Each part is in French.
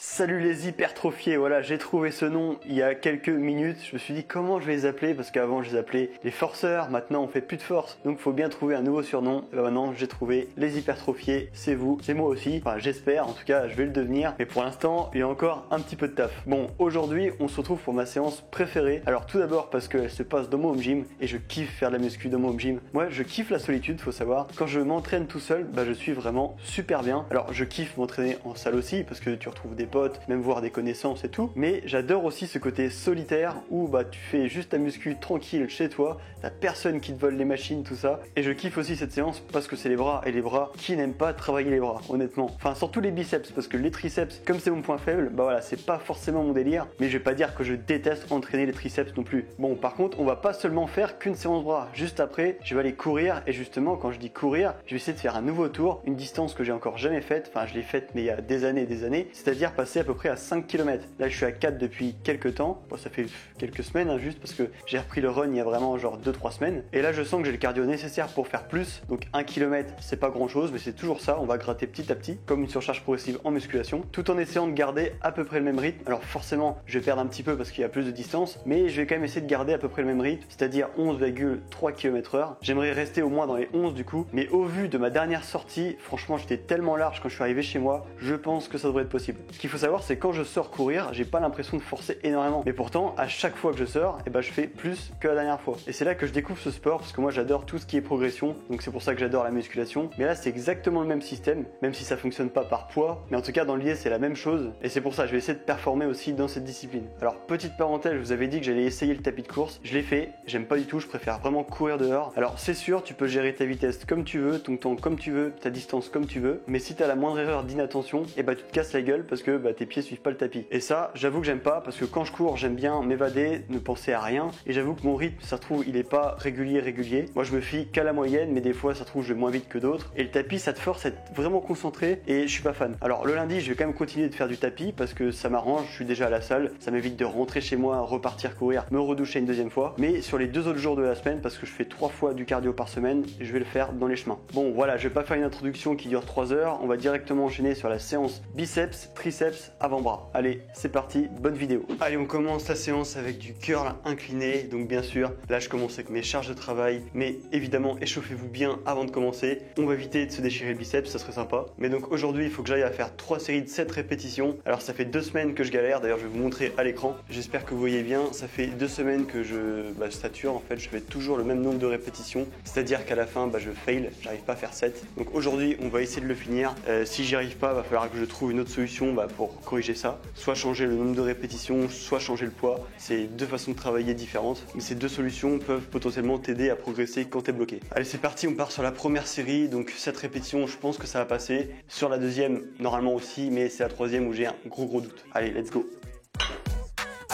Salut les hypertrophiés, voilà, j'ai trouvé ce nom il y a quelques minutes. Je me suis dit comment je vais les appeler parce qu'avant je les appelais les forceurs, maintenant on fait plus de force. Donc faut bien trouver un nouveau surnom. Et maintenant j'ai trouvé les hypertrophiés, c'est vous, c'est moi aussi. Enfin j'espère, en tout cas je vais le devenir. Mais pour l'instant il y a encore un petit peu de taf. Bon, aujourd'hui on se retrouve pour ma séance préférée. Alors tout d'abord parce qu'elle se passe dans mon home gym et je kiffe faire de la muscu dans mon home gym. Moi je kiffe la solitude, faut savoir. Quand je m'entraîne tout seul, je suis vraiment super bien. Alors je kiffe m'entraîner en salle aussi parce que tu retrouves des potes, même voir des connaissances et tout, mais j'adore aussi ce côté solitaire où tu fais juste ta muscu tranquille chez toi, t'as personne qui te vole les machines, tout ça, et je kiffe aussi cette séance parce que c'est les bras, et les bras, qui n'aime pas travailler les bras, honnêtement, enfin surtout les biceps, parce que les triceps, comme c'est mon point faible, voilà, c'est pas forcément mon délire, mais je vais pas dire que je déteste entraîner les triceps non plus. Bon, par contre, on va pas seulement faire qu'une séance bras, juste après, je vais aller courir, et justement, quand je dis courir, je vais essayer de faire un nouveau tour, une distance que j'ai encore jamais faite, enfin je l'ai faite mais il y a des années, c'est-à-dire passer à peu près à 5 km. Là je suis à 4 depuis quelques temps, ça fait quelques semaines juste parce que j'ai repris le run il y a vraiment genre 2-3 semaines, et là je sens que j'ai le cardio nécessaire pour faire plus, donc 1 km c'est pas grand chose, mais c'est toujours ça, on va gratter petit à petit, comme une surcharge progressive en musculation, tout en essayant de garder à peu près le même rythme. Alors forcément je vais perdre un petit peu parce qu'il y a plus de distance, mais je vais quand même essayer de garder à peu près le même rythme, c'est-à-dire 11,3 km/h. J'aimerais rester au moins dans les 11 du coup, mais au vu de ma dernière sortie, franchement j'étais tellement large quand je suis arrivé chez moi, je pense que ça devrait être possible. Ce qu'il faut savoir c'est quand je sors courir, j'ai pas l'impression de forcer énormément, mais pourtant à chaque fois que je sors, je fais plus que la dernière fois, et c'est là que je découvre ce sport parce que moi j'adore tout ce qui est progression, donc c'est pour ça que j'adore la musculation. Mais là c'est exactement le même système, même si ça fonctionne pas par poids, mais en tout cas dans l'idée c'est la même chose, et c'est pour ça que je vais essayer de performer aussi dans cette discipline. Alors petite parenthèse, je vous avais dit que j'allais essayer le tapis de course, je l'ai fait, j'aime pas du tout, je préfère vraiment courir dehors. Alors c'est sûr, tu peux gérer ta vitesse comme tu veux, ton temps comme tu veux, ta distance comme tu veux, mais si t'as la moindre erreur d'inattention, tu te casses la gueule parce que tes pieds suivent pas le tapis. Et ça, j'avoue que j'aime pas parce que quand je cours, j'aime bien m'évader, ne penser à rien, et j'avoue que mon rythme, ça se trouve, il est pas régulier. Moi, je me fie qu'à la moyenne, mais des fois, ça se trouve, je vais moins vite que d'autres. Et le tapis, ça te force à être vraiment concentré, et je suis pas fan. Alors le lundi, je vais quand même continuer de faire du tapis parce que ça m'arrange, je suis déjà à la salle, ça m'évite de rentrer chez moi, repartir courir, me redoucher une deuxième fois. Mais sur les 2 autres jours de la semaine, parce que je fais 3 fois du cardio par semaine, je vais le faire dans les chemins. Bon, voilà, je vais pas faire une introduction qui dure 3 heures, on va directement enchaîner sur la séance biceps, triceps, avant-bras. Allez, c'est parti, bonne vidéo. Allez, on commence la séance avec du curl incliné. Donc bien sûr, là je commence avec mes charges de travail, mais évidemment échauffez-vous bien avant de commencer. On va éviter de se déchirer le biceps, ça serait sympa. Mais donc aujourd'hui, il faut que j'aille à faire 3 séries de 7 répétitions. Alors ça fait 2 semaines que je galère, d'ailleurs je vais vous montrer à l'écran. J'espère que vous voyez bien, ça fait 2 semaines que je sature, en fait je fais toujours le même nombre de répétitions. C'est-à-dire qu'à la fin, je fail, j'arrive pas à faire 7. Donc aujourd'hui, on va essayer de le finir. Si j'y arrive pas, va falloir que je trouve une autre solution pour corriger ça. Soit changer le nombre de répétitions, soit changer le poids. C'est 2 façons de travailler différentes, mais ces 2 solutions peuvent potentiellement t'aider à progresser quand t'es bloqué. Allez, c'est parti, on part sur la première série, donc 7 répétitions, je pense que ça va passer. Sur la deuxième, normalement aussi, mais c'est la troisième où j'ai un gros doute. Allez, let's go.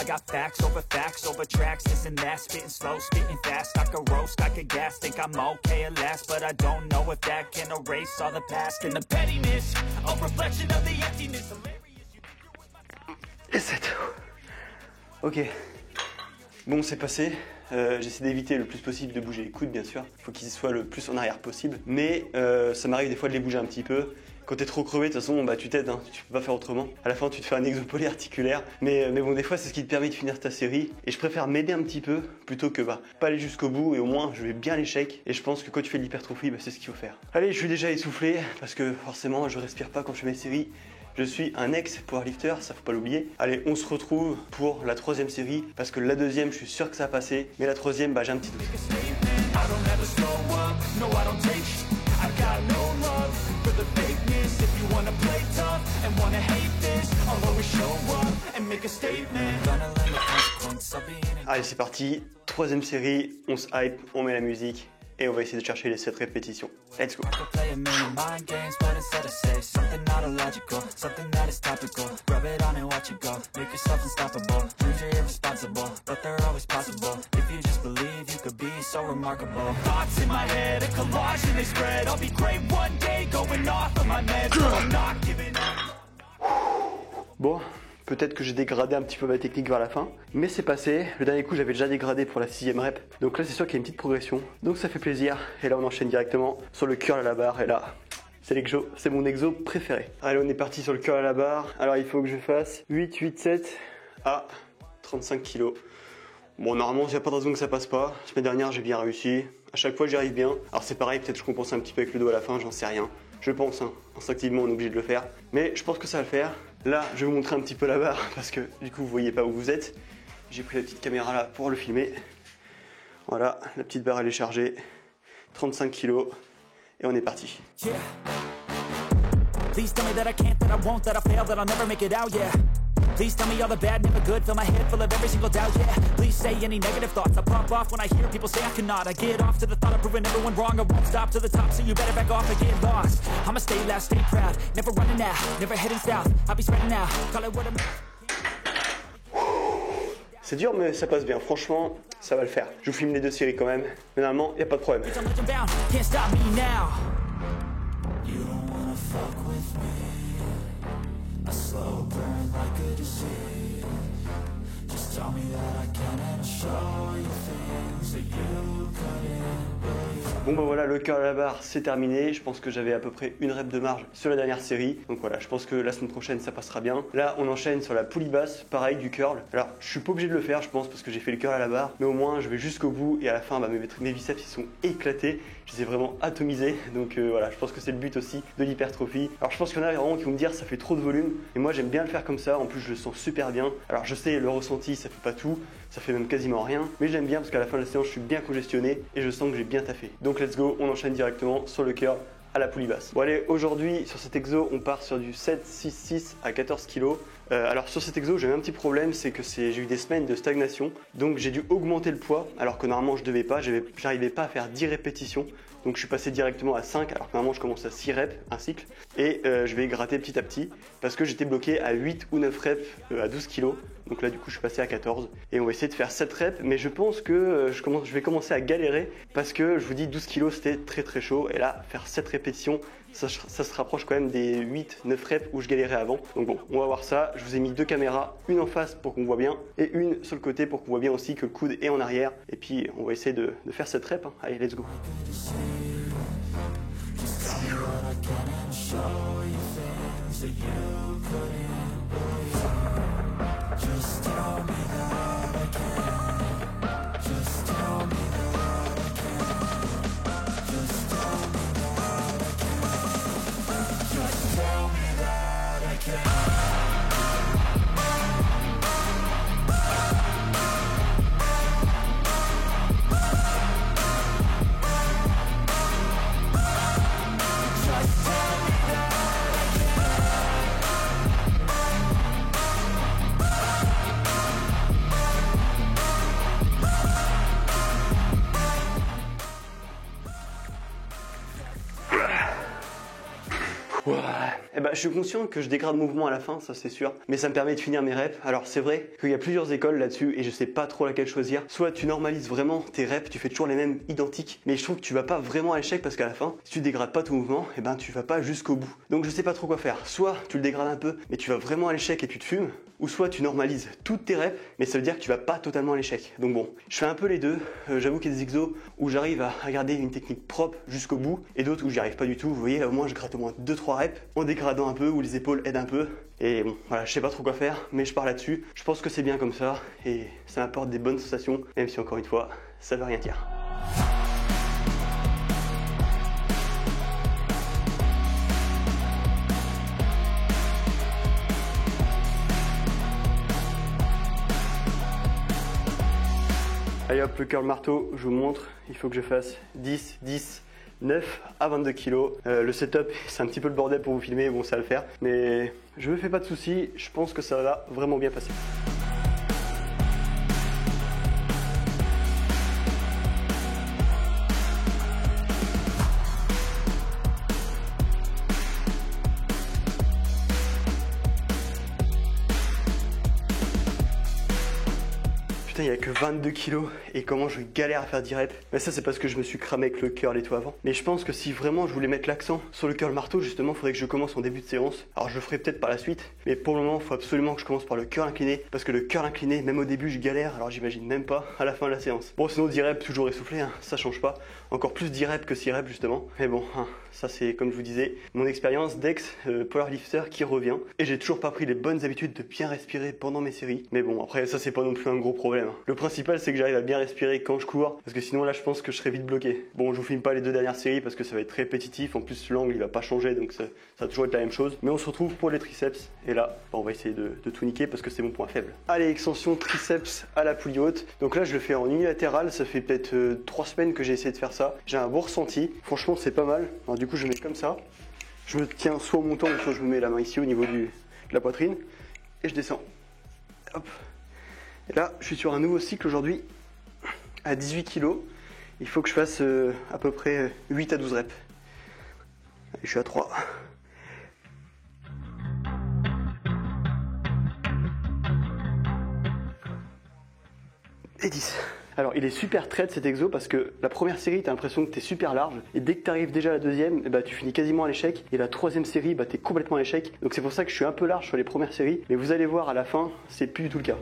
I got facts over tracks, this and that, spitting slow, spitting fast, I could roast, I could gas, think I'm okay at last, but I don't know if that can erase all the past and the pettiness, a reflection of the emptiness. Et 7. Ok. Bon, c'est passé. J'essaie d'éviter le plus possible de bouger les coudes, bien sûr. Il faut qu'ils soient le plus en arrière possible. Mais ça m'arrive des fois de les bouger un petit peu. Quand t'es trop crevé, de toute façon, tu t'aides, hein, tu peux pas faire autrement. À la fin, tu te fais un exo polyarticulaire. Mais bon, des fois, c'est ce qui te permet de finir ta série. Et je préfère m'aider un petit peu plutôt que pas aller jusqu'au bout. Et au moins, je vais bien l'échec. Et je pense que quand tu fais de l'hypertrophie, c'est ce qu'il faut faire. Allez, je suis déjà essoufflé parce que forcément, je respire pas quand je fais mes séries. Je suis un ex-powerlifter, ça faut pas l'oublier. Allez, on se retrouve pour la 3e série parce que la 2e, je suis sûr que ça va passer. Mais la 3e, j'ai un petit doute. Allez, c'est parti. 3e série, on se hype, on met la musique. Et on va essayer de chercher les 7 répétitions. Let's go. Bon, peut-être que j'ai dégradé un petit peu ma technique vers la fin, mais c'est passé. Le dernier coup, j'avais déjà dégradé pour la 6e rep. Donc là, c'est sûr qu'il y a une petite progression. Donc ça fait plaisir. Et là, on enchaîne directement sur le curl à la barre. Et là, C'est mon exo préféré. Allez, on est parti sur le curl à la barre. Alors il faut que je fasse 8, 8, 7 à 35 kg. Bon, normalement, il n'y a pas de raison que ça passe pas. La semaine dernière, j'ai bien réussi. À chaque fois, j'y arrive bien. Alors c'est pareil, peut-être je compense un petit peu avec le dos à la fin, j'en sais rien. Je pense, hein. Instinctivement, on est obligé de le faire. Mais je pense que ça va le faire. Là, je vais vous montrer un petit peu la barre parce que du coup, vous voyez pas où vous êtes. J'ai pris la petite caméra là pour le filmer. Voilà, la petite barre elle est chargée. 35 kg. Et on est parti. Yeah. Please tell me that I can't, that I won't, that I fail, that I'll never make it out, yeah. Please tell me all the bad, never good, fill my head full of every single doubt, yeah. Please say any negative thoughts, I pop off when I hear people say I cannot. I get off to the thought of proving everyone wrong, I won't stop to the top, so you better back off and get lost. I'ma stay loud, stay proud, never running out, never heading south, I'll be spreading out, call it what I'm... C'est dur mais ça passe bien, franchement ça va le faire. Je vous filme les deux séries quand même, mais normalement il n'y a pas de problème. Bon bah voilà, le curl à la barre c'est terminé. Je pense que j'avais à peu près une rep de marge sur la dernière série. Donc voilà, je pense que la semaine prochaine ça passera bien. Là on enchaîne sur la poulie basse, pareil du curl. Alors je suis pas obligé de le faire je pense parce que j'ai fait le curl à la barre. Mais au moins je vais jusqu'au bout et à la fin bah, mes biceps ils sont éclatés. Je les ai vraiment atomisés. Donc voilà, je pense que c'est le but aussi de l'hypertrophie. Alors je pense qu'il y en a vraiment qui vont me dire ça fait trop de volume. Et moi j'aime bien le faire comme ça, en plus je le sens super bien. Alors je sais le ressenti ça fait pas tout, ça fait même quasiment rien. Mais j'aime bien parce qu'à la fin de la séance je suis bien congestionné et je sens que j'ai bien taffé. Donc let's go, on enchaîne directement sur le curl à la poulie basse. Bon allez, aujourd'hui sur cet exo on part sur du 7, 6, 6 à 14 kg. Alors sur cet exo j'ai un petit problème, c'est que j'ai eu des semaines de stagnation, donc j'ai dû augmenter le poids alors que normalement je devais pas, j'arrivais pas à faire 10 répétitions, donc je suis passé directement à 5 alors que normalement je commence à 6 reps, un cycle, et je vais gratter petit à petit parce que j'étais bloqué à 8 ou 9 reps à 12 kg, donc là du coup je suis passé à 14 et on va essayer de faire 7 reps, mais je pense que je vais commencer à galérer parce que je vous dis 12 kg c'était très très chaud et là faire 7 répétitions ça se rapproche quand même des 8-9 reps où je galérais avant. Donc bon, on va voir ça. Je vous ai mis deux caméras, une en face pour qu'on voit bien et une sur le côté pour qu'on voit bien aussi que le coude est en arrière. Et puis on va essayer de faire cette rep. Hein. Allez, let's go. Eh ben, je suis conscient que je dégrade le mouvement à la fin, ça c'est sûr, mais ça me permet de finir mes reps. Alors c'est vrai qu'il y a plusieurs écoles là-dessus et je sais pas trop laquelle choisir. Soit tu normalises vraiment tes reps, tu fais toujours les mêmes identiques, mais je trouve que tu vas pas vraiment à l'échec parce qu'à la fin, si tu dégrades pas ton mouvement, eh ben tu vas pas jusqu'au bout. Donc je sais pas trop quoi faire. Soit tu le dégrades un peu, mais tu vas vraiment à l'échec et tu te fumes, ou soit tu normalises toutes tes reps, mais ça veut dire que tu vas pas totalement à l'échec. Donc bon, je fais un peu les deux. J'avoue qu'il y a des exos où j'arrive à garder une technique propre jusqu'au bout et d'autres où j'y arrive pas du tout. Vous voyez, là au moins je gratte au moins 2-3 reps en dégradant un peu, où les épaules aident un peu. Et bon, voilà, je sais pas trop quoi faire, mais je pars là-dessus. Je pense que c'est bien comme ça et ça m'apporte des bonnes sensations, même si encore une fois, ça veut rien dire. Allez hop, le curl marteau, je vous montre, il faut que je fasse 10, 10, 9 à 22 kg. Le setup, c'est un petit peu le bordel pour vous filmer, bon ça va le faire. Mais je me fais pas de soucis, je pense que ça va vraiment bien passer. putain, il y a que 22 kilos et comment je galère à faire 10 reps. Mais ça, c'est parce que je me suis cramé avec le curl et tout avant. Mais je pense que si vraiment je voulais mettre l'accent sur le curl marteau, justement, il faudrait que je commence en début de séance. Alors je le ferai peut-être par la suite, mais pour le moment, il faut absolument que je commence par le curl incliné parce que le curl incliné, même au début, je galère. Alors j'imagine même pas à la fin de la séance. Bon, sinon 10 reps toujours essoufflé, hein, ça change pas. Encore plus 10 reps que 6 reps justement. Mais bon, hein, ça c'est comme je vous disais, mon expérience d'ex powerlifter qui revient. Et j'ai toujours pas pris les bonnes habitudes de bien respirer pendant mes séries. Mais bon, après ça c'est pas non plus un gros problème. Le principal c'est que j'arrive à bien respirer quand je cours, parce que sinon là je pense que je serais vite bloqué. Bon, je vous filme pas les 2 dernières séries parce que ça va être répétitif. En plus l'angle il va pas changer, donc ça va toujours être la même chose. Mais on se retrouve pour les triceps. Et là, on va essayer de tout niquer parce que c'est mon point faible. Allez, extension triceps à la poulie haute. Donc là je le fais en unilatéral. Ça fait peut-être 3 semaines que j'ai essayé de faire ça. J'ai un bon ressenti. Franchement c'est pas mal. Alors du coup je mets comme ça. Je me tiens soit en montant, soit je me mets la main ici au niveau de la poitrine. Et je descends. Hop. Et là, je suis sur un nouveau cycle aujourd'hui à 18 kg. Il faut que je fasse à peu près 8 à 12 reps. Allez, je suis à 3. Et 10. Alors il est super traite cet exo parce que la première série t'as l'impression que t'es super large et dès que t'arrives déjà à la deuxième, bah, tu finis quasiment à l'échec et la troisième série bah, t'es complètement à l'échec. Donc c'est pour ça que je suis un peu large sur les premières séries, mais vous allez voir à la fin c'est plus du tout le cas.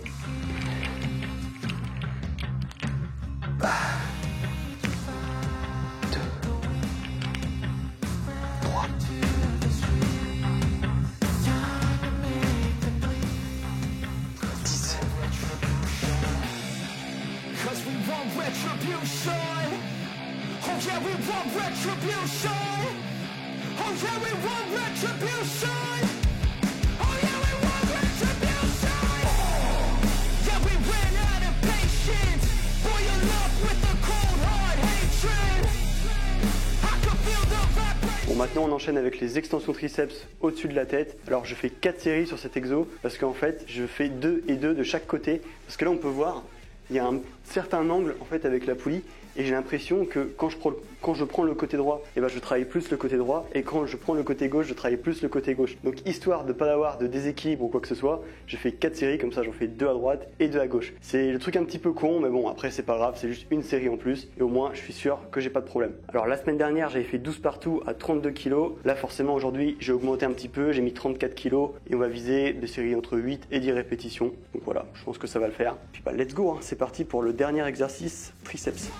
Bon, maintenant on enchaîne avec les extensions triceps au-dessus de la tête. Alors je fais 4 séries sur cet exo parce qu'en fait je fais 2 et 2 de chaque côté. Parce que là on peut voir, il y a un certain angle en fait avec la poulie et j'ai l'impression que quand je prends le côté droit, et ben je travaille plus le côté droit et quand je prends le côté gauche, je travaille plus le côté gauche. Donc histoire de pas avoir de déséquilibre ou quoi que ce soit, j'ai fait 4 séries comme ça, j'en fais 2 à droite et 2 à gauche. C'est le truc un petit peu con mais bon après c'est pas grave, c'est juste une série en plus et au moins je suis sûr que j'ai pas de problème. Alors la semaine dernière j'avais fait 12 partout à 32 kg. Là forcément aujourd'hui j'ai augmenté un petit peu, j'ai mis 34 kg et on va viser des séries entre 8 et 10 répétitions. Donc voilà, je pense que ça va le faire. Puis bah let's go, hein. C'est parti pour le dernier exercice triceps.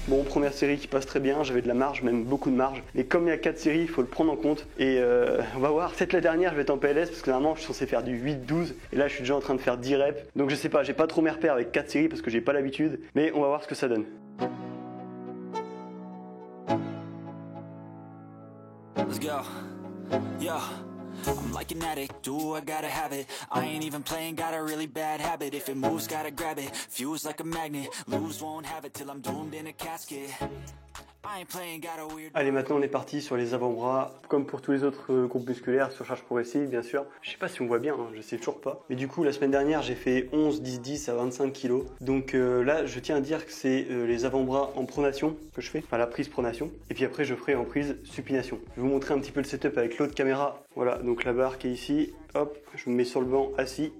Bon, première série qui passe très bien, j'avais de la marge, même beaucoup de marge. Mais comme il y a 4 séries, il faut le prendre en compte. Et on va voir, peut-être la dernière, je vais être en PLS parce que normalement je suis censé faire du 8-12. Et là je suis déjà en train de faire 10 reps. Donc je sais pas, j'ai pas trop mes repères avec 4 séries parce que j'ai pas l'habitude. Mais on va voir ce que ça donne. Let's go. Yo. I'm like an addict, do I gotta have it. I ain't even playing, got a really bad habit. If it moves, gotta grab it, fuse like a magnet. Lose, won't have it till I'm doomed in a casket. Allez, maintenant on est parti sur les avant-bras, comme pour tous les autres groupes musculaires, sur charge progressive bien sûr. Je sais pas si on voit bien, hein, je sais toujours pas. Mais du coup la semaine dernière j'ai fait 11, 10, 10 à 25 kg. Donc là je tiens à dire que c'est les avant-bras en pronation que je fais, enfin la prise pronation. Et puis après je ferai en prise supination. Je vais vous montrer un petit peu le setup avec l'autre caméra. Voilà, donc la barre qui est ici, hop, je me mets sur le banc assis.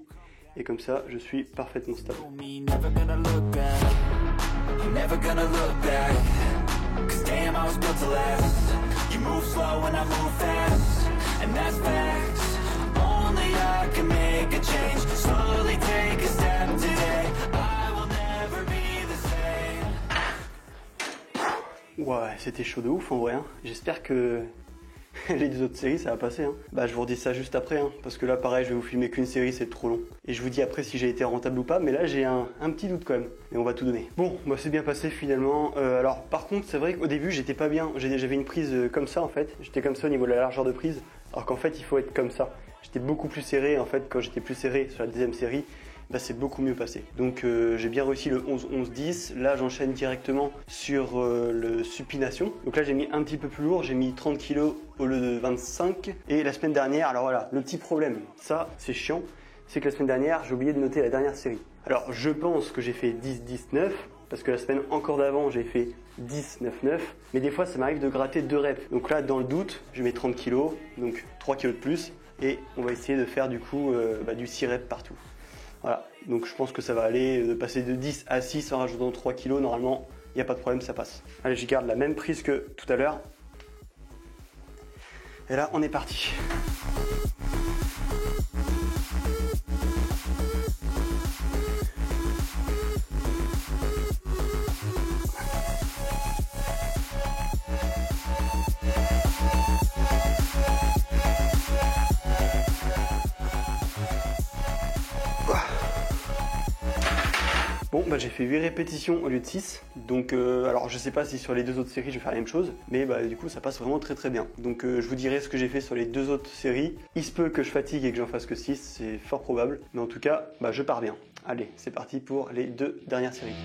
Et comme ça je suis parfaitement stable. Cause damn, I was built to last. You move slow and I move fast, and that's facts. Only I can make a change. Slowly take a step today. I will never be the same. Ouais, c'était chaud de ouf en vrai, hein. J'espère que les 2 autres séries ça va passer, hein. Bah je vous redis ça juste après, hein, parce que là pareil je vais vous filmer qu'une série, c'est trop long. Et je vous dis après si j'ai été rentable ou pas, mais là j'ai un petit doute quand même. Mais on va tout donner. Bon, bah c'est bien passé finalement. Alors par contre c'est vrai qu'au début j'étais pas bien. J'avais une prise comme ça en fait. J'étais comme ça au niveau de la largeur de prise. Alors qu'en fait il faut être comme ça. J'étais beaucoup plus serré en fait quand j'étais plus serré sur la deuxième série. Bah, c'est beaucoup mieux passé. Donc j'ai bien réussi le 11-11-10. Là j'enchaîne directement sur le supination. Donc là j'ai mis un petit peu plus lourd, j'ai mis 30 kg au lieu de 25. Et la semaine dernière, alors voilà, le petit problème, ça c'est chiant, c'est que la semaine dernière, j'ai oublié de noter la dernière série. Alors, je pense que j'ai fait 10-10-9, parce que la semaine encore d'avant, j'ai fait 10-9-9, mais des fois, ça m'arrive de gratter 2 reps. Donc là, dans le doute, je mets 30 kg, donc 3 kg de plus, et on va essayer de faire du coup du 6 reps partout. Voilà, donc je pense que ça va aller, de passer de 10 à 6 en rajoutant 3 kg, normalement, il n'y a pas de problème, ça passe. Allez, j'y garde la même prise que tout à l'heure. Et là, on est parti. Bon, bah, j'ai fait 8 répétitions au lieu de 6, donc alors je sais pas si sur les 2 autres séries je vais faire la même chose, mais bah, du coup ça passe vraiment très très bien. Donc je vous dirai ce que j'ai fait sur les 2 autres séries. Il se peut que je fatigue et que j'en fasse que 6, c'est fort probable, mais en tout cas bah, je pars bien. Allez, c'est parti pour les 2 dernières séries.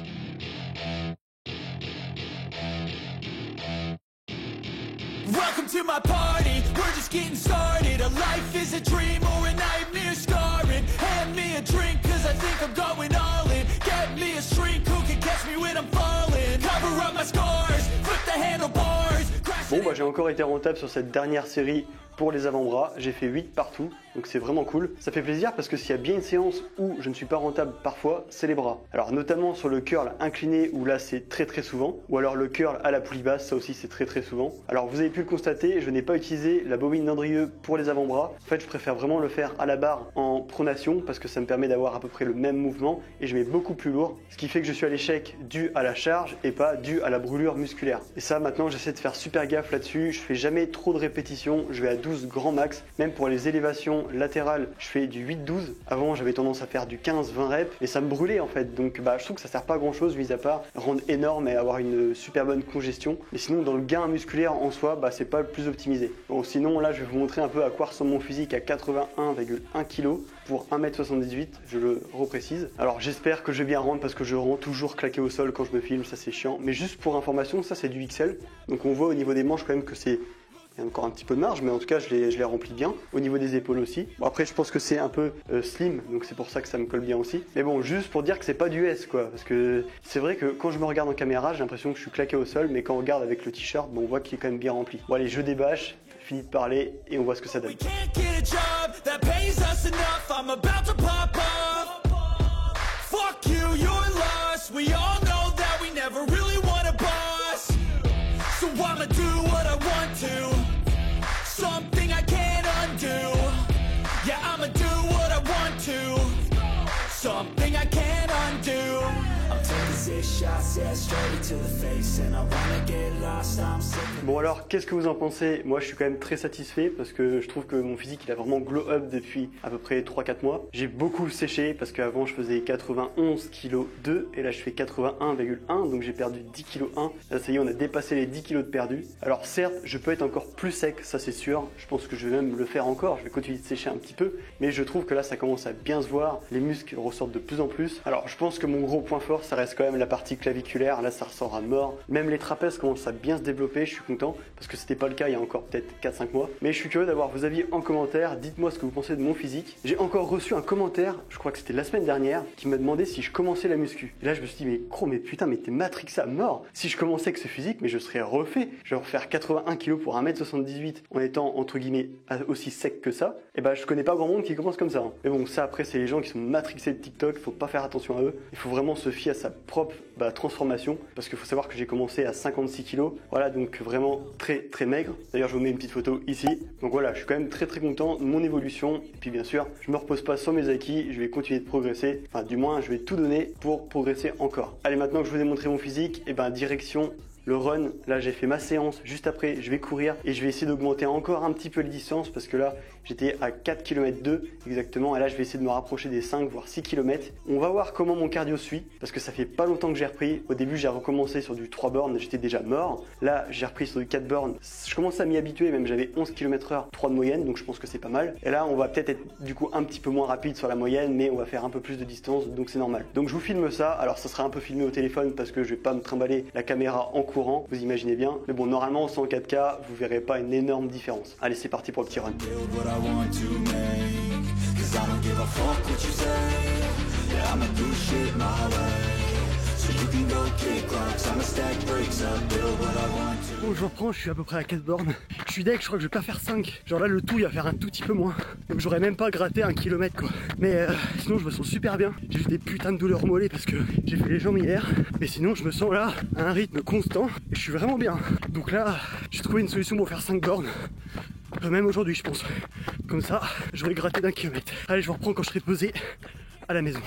Welcome to my party, we're just getting started. A life is a dream or a nightmare scarring. Hand me a drink cause I think I'm going all in. Get me a shrink who can catch me when I'm falling. Cover up my scars, flip the handlebars. Bon bah j'ai encore été rentable sur cette dernière série pour les avant-bras, j'ai fait 8 partout, donc c'est vraiment cool. Ça fait plaisir parce que s'il y a bien une séance où je ne suis pas rentable parfois, c'est les bras. Alors notamment sur le curl incliné où là c'est très très souvent, ou alors le curl à la poulie basse, ça aussi c'est très très souvent. Alors vous avez pu le constater, je n'ai pas utilisé la bobine d'Andrieux pour les avant-bras. En fait je préfère vraiment le faire à la barre en pronation parce que ça me permet d'avoir à peu près le même mouvement et je mets beaucoup plus lourd, ce qui fait que je suis à l'échec dû à la charge et pas dû à la brûlure musculaire. Et ça maintenant j'essaie de faire super gaffe là-dessus, je fais jamais trop de répétitions, je vais à 12 grand max, même pour les élévations latérales je fais du 8-12, avant j'avais tendance à faire du 15-20 reps et ça me brûlait en fait, donc bah, je trouve que ça sert pas à grand chose mis à part rendre énorme et avoir une super bonne congestion, mais sinon dans le gain musculaire en soi bah, c'est pas le plus optimisé. Bon sinon là je vais vous montrer un peu à quoi ressemble mon physique à 81,1 kg pour 1m78, je le reprécise. Alors j'espère que je vais bien rendre parce que je rends toujours claqué au sol quand je me filme, ça c'est chiant, mais juste pour information ça c'est du XL, donc on voit au niveau des manches quand même que c'est il y a encore un petit peu de marge, mais en tout cas je les remplis bien. Au niveau des épaules aussi. Bon, après je pense que c'est un peu slim, donc c'est pour ça que ça me colle bien aussi. Mais bon, juste pour dire que c'est pas du S quoi. Parce que c'est vrai que quand je me regarde en caméra, j'ai l'impression que je suis claqué au sol, mais quand on regarde avec le t-shirt, bon, on voit qu'il est quand même bien rempli. Bon allez, je débâche, fini de parler et on voit ce que ça donne. Something I can't undo. Yeah, I'ma do what I want to. Something I can't undo. I'm taking 6 shots, yeah, straight to the face. And I wanna get lost, I'm sick. Bon alors, qu'est-ce que vous en pensez? Moi je suis quand même très satisfait parce que je trouve que mon physique il a vraiment glow up depuis à peu près 3-4 mois. J'ai beaucoup séché parce qu'avant je faisais 91 kg 2 et là je fais 81,1, donc j'ai perdu 10 kg 1. Là ça y est, on a dépassé les 10 kg de perdu. Alors certes, je peux être encore plus sec, ça c'est sûr. Je pense que je vais même le faire encore, je vais continuer de sécher un petit peu. Mais je trouve que là ça commence à bien se voir, les muscles ressortent de plus en plus. Alors je pense que mon gros point fort ça reste quand même la partie claviculaire, là ça ressort à mort. Même les trapèzes commencent à bien se développer, je suis content parce que c'était pas le cas il y a encore peut-être 4-5 mois. Mais je suis curieux d'avoir vos avis en commentaire, dites-moi ce que vous pensez de mon physique. J'ai encore reçu un commentaire, je crois que c'était la semaine dernière, qui m'a demandé si je commençais la muscu. Et là je me suis dit mais putain mais t'es matrixé à mort. Si je commençais avec ce physique mais je serais refait. Je vais refaire 81 kg pour 1m78 en étant entre guillemets aussi sec que ça. Et bah je connais pas grand monde qui commence comme ça. Mais bon ça après c'est les gens qui sont matrixés de TikTok, faut pas faire attention à eux. Il faut vraiment se fier à sa propre transformation parce qu'il faut savoir que j'ai commencé à 56 kg. Voilà donc vraiment très maigre. D'ailleurs je vous mets une petite photo ici. Donc voilà, je suis quand même très content de mon évolution. Et puis bien sûr, je me repose pas sur mes acquis, je vais continuer de progresser. Enfin du moins, je vais tout donner pour progresser encore. Allez, maintenant que je vous ai montré mon physique, et direction le run. Là j'ai fait ma séance, juste après je vais courir et je vais essayer d'augmenter encore un petit peu les distances parce que là j'étais à 4 km 2 exactement et là je vais essayer de me rapprocher des 5 voire 6 km. On va voir comment mon cardio suit parce que ça fait pas longtemps que j'ai repris. Au début j'ai recommencé sur du 3 bornes, j'étais déjà mort. Là j'ai repris sur du 4 bornes, je commence à m'y habituer, même j'avais 11 km/h 3 de moyenne, donc je pense que c'est pas mal. Et là on va peut-être être du coup un petit peu moins rapide sur la moyenne, mais on va faire un peu plus de distance, donc c'est normal. Donc je vous filme ça, alors ça sera un peu filmé au téléphone parce que je vais pas me trimballer la caméra en courant, vous imaginez bien. Mais bon, normalement, en 4K, vous verrez pas une énorme différence. Allez, c'est parti pour le petit run. Cause I don't give a fuck what you say. Yeah, I'ma do shit my way. So you can go kick rocks, I'ma stack bricks up, build what I want to. Bon, je reprends, je suis à peu près à 4 bornes. Je suis deck, je crois que je vais pas faire 5. Genre là, le tout, il va faire un tout petit peu moins. Donc j'aurais même pas gratté 1 kilomètre quoi. Mais sinon, je me sens super bien. J'ai eu des putains de douleurs au mollet parce que j'ai fait les jambes hier. Mais sinon, je me sens là à un rythme constant et je suis vraiment bien. Donc là, j'ai trouvé une solution pour faire 5 bornes. Même aujourd'hui, je pense. Comme ça, j'aurais gratté d'1 kilomètre. Allez, je vous reprends quand je serai posé à la maison.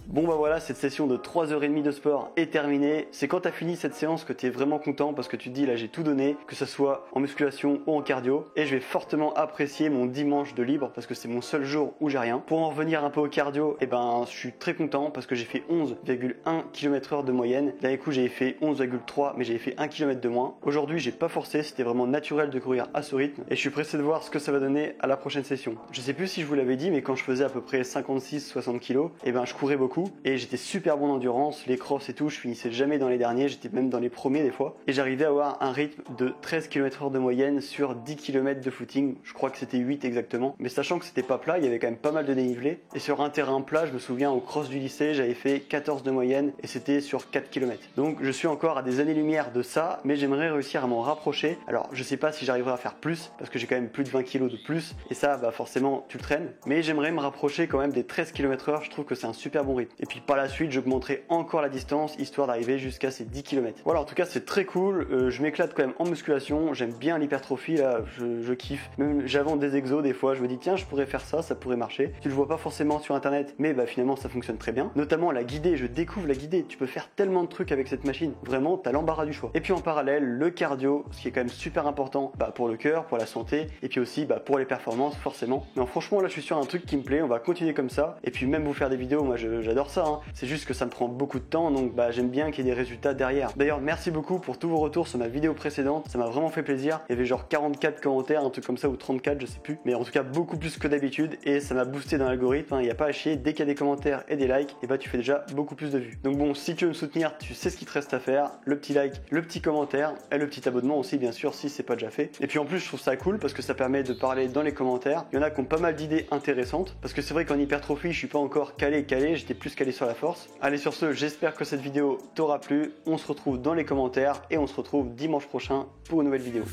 Bon bah voilà, cette session de 3h30 de sport est terminée. C'est quand t'as fini cette séance que t'es vraiment content parce que tu te dis là j'ai tout donné, que ce soit en musculation ou en cardio. Et je vais fortement apprécier mon dimanche de libre parce que c'est mon seul jour où j'ai rien. Pour en revenir un peu au cardio, et ben je suis très content parce que j'ai fait 11,1 km/h de moyenne. D'un coup j'ai fait 11,3 mais j'ai fait 1 km de moins. Aujourd'hui j'ai pas forcé, c'était vraiment naturel de courir à ce rythme. Et je suis pressé de voir ce que ça va donner à la prochaine session. Je sais plus si je vous l'avais dit mais quand je faisais à peu près 56-60 kg, et ben je courais beaucoup. Et j'étais super bon en endurance, les crosses et tout, je finissais jamais dans les derniers, j'étais même dans les premiers des fois. Et j'arrivais à avoir un rythme de 13 km/h de moyenne sur 10 km de footing, je crois que c'était 8 exactement. Mais sachant que c'était pas plat, il y avait quand même pas mal de dénivelé. Et sur un terrain plat, je me souviens au cross du lycée, j'avais fait 14 de moyenne et c'était sur 4 km. Donc je suis encore à des années-lumière de ça, mais j'aimerais réussir à m'en rapprocher. Alors je sais pas si j'arriverai à faire plus, parce que j'ai quand même plus de 20 kg de plus, et ça bah forcément tu le traînes. Mais j'aimerais me rapprocher quand même des 13 km/h, je trouve que c'est un super bon rythme. Et puis par la suite, j'augmenterai encore la distance, histoire d'arriver jusqu'à ces 10 km. Voilà, en tout cas c'est très cool, je m'éclate quand même en musculation, j'aime bien l'hypertrophie, là je kiffe. Même j'invente des exos des fois, je me dis tiens je pourrais faire ça, ça pourrait marcher. Tu le vois pas forcément sur internet, mais bah finalement ça fonctionne très bien. Notamment la guidée, je découvre la guidée, tu peux faire tellement de trucs avec cette machine, vraiment t'as l'embarras du choix. Et puis en parallèle, le cardio, ce qui est quand même super important bah, pour le cœur, pour la santé, et puis aussi bah, pour les performances forcément. Non franchement là je suis sur un truc qui me plaît, on va continuer comme ça, et puis même vous faire des vidéos, moi j'adore ça, hein. C'est juste que ça me prend beaucoup de temps, donc bah, j'aime bien qu'il y ait des résultats derrière. D'ailleurs merci beaucoup pour tous vos retours sur ma vidéo précédente, ça m'a vraiment fait plaisir. Il y avait genre 44 commentaires, un truc comme ça, ou 34 je sais plus, mais en tout cas beaucoup plus que d'habitude, et ça m'a boosté dans l'algorithme, il n'y a pas à chier, dès qu'il y a des commentaires et des likes, et bah tu fais déjà beaucoup plus de vues. Donc bon, si tu veux me soutenir, tu sais ce qu'il te reste à faire, le petit like, le petit commentaire, et le petit abonnement aussi bien sûr si c'est pas déjà fait. Et puis en plus je trouve ça cool parce que ça permet de parler dans les commentaires, il y en a qui ont pas mal d'idées intéressantes, parce que c'est vrai qu'en hypertrophie je suis pas encore calé, j'étais plus calé sur la force. Allez sur ce, j'espère que cette vidéo t'aura plu, on se retrouve dans les commentaires et on se retrouve dimanche prochain pour une nouvelle vidéo.